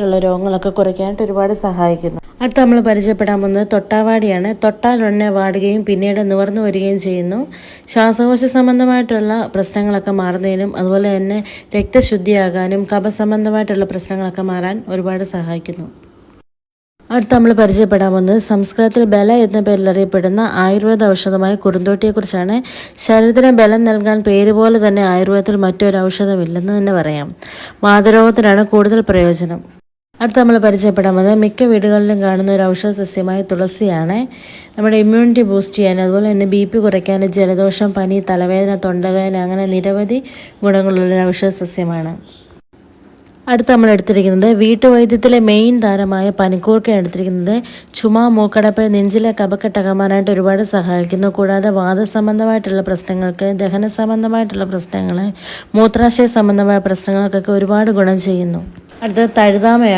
രോഗങ്ങളൊക്കെ കുറയ്ക്കാനായിട്ട് ഒരുപാട് സഹായിക്കുന്നു. അടുത്ത നമ്മൾ പരിചയപ്പെടാൻ പോകുന്നത് തൊട്ടാവാടിയാണ്. തൊട്ടാൽ ഉടനെ വാടുകയും പിന്നീട് നിവർന്നു വരികയും ചെയ്യുന്നു. ശ്വാസകോശ സംബന്ധമായിട്ടുള്ള പ്രശ്നങ്ങളൊക്കെ മാറുന്നതിനും അതുപോലെ തന്നെ രക്തശുദ്ധിയാകാനും കഫസംബന്ധമായിട്ടുള്ള പ്രശ്നങ്ങളൊക്കെ മാറാൻ ഒരുപാട് സഹായിക്കുന്നു. അടുത്ത നമ്മൾ പരിചയപ്പെടാൻ പോകുന്നത് സംസ്കൃതത്തിൽ ബല എന്ന പേരിൽ അറിയപ്പെടുന്ന ആയുർവേദ ഔഷധമായ കുറുന്തോട്ടിയെക്കുറിച്ചാണ്. ശരീരത്തിന് ബലം നൽകാൻ പേര് പോലെ തന്നെ ആയുർവേദത്തിൽ മറ്റൊരു ഔഷധമില്ലെന്ന് തന്നെ പറയാം. വാതരോഗത്തിനാണ് കൂടുതൽ പ്രയോജനം. അടുത്ത നമ്മൾ പരിചയപ്പെടാൻ പോകുന്നത് മിക്ക വീടുകളിലും കാണുന്ന ഒരു ഔഷധ സസ്യമായ തുളസിയാണ്. നമ്മുടെ ഇമ്മ്യൂണിറ്റി ബൂസ്റ്റ് ചെയ്യാൻ അതുപോലെ തന്നെ BP കുറയ്ക്കാൻ, ജലദോഷം, പനി, തലവേദന, തൊണ്ടവേദന അങ്ങനെ നിരവധി ഗുണങ്ങളുള്ള ഔഷധ സസ്യമാണ്. അടുത്ത് നമ്മൾ എടുത്തിരിക്കുന്നത് വീട്ടുവൈദ്യത്തിലെ മെയിൻ താരമായ പനിക്കൂർക്കയാണ് എടുത്തിരിക്കുന്നത്. ചുമ, മൂക്കടപ്പ്, നെഞ്ചിലെ കഫക്കെട്ട് അകമാനായിട്ട് ഒരുപാട് സഹായിക്കുന്നു. കൂടാതെ വാദസംബന്ധമായിട്ടുള്ള പ്രശ്നങ്ങൾക്ക്, ദഹന സംബന്ധമായിട്ടുള്ള പ്രശ്നങ്ങൾ, മൂത്രാശയ സംബന്ധമായ പ്രശ്നങ്ങൾക്കൊക്കെ ഒരുപാട് ഗുണം ചെയ്യുന്നു. അടുത്തത് തഴുതാമയാണ്.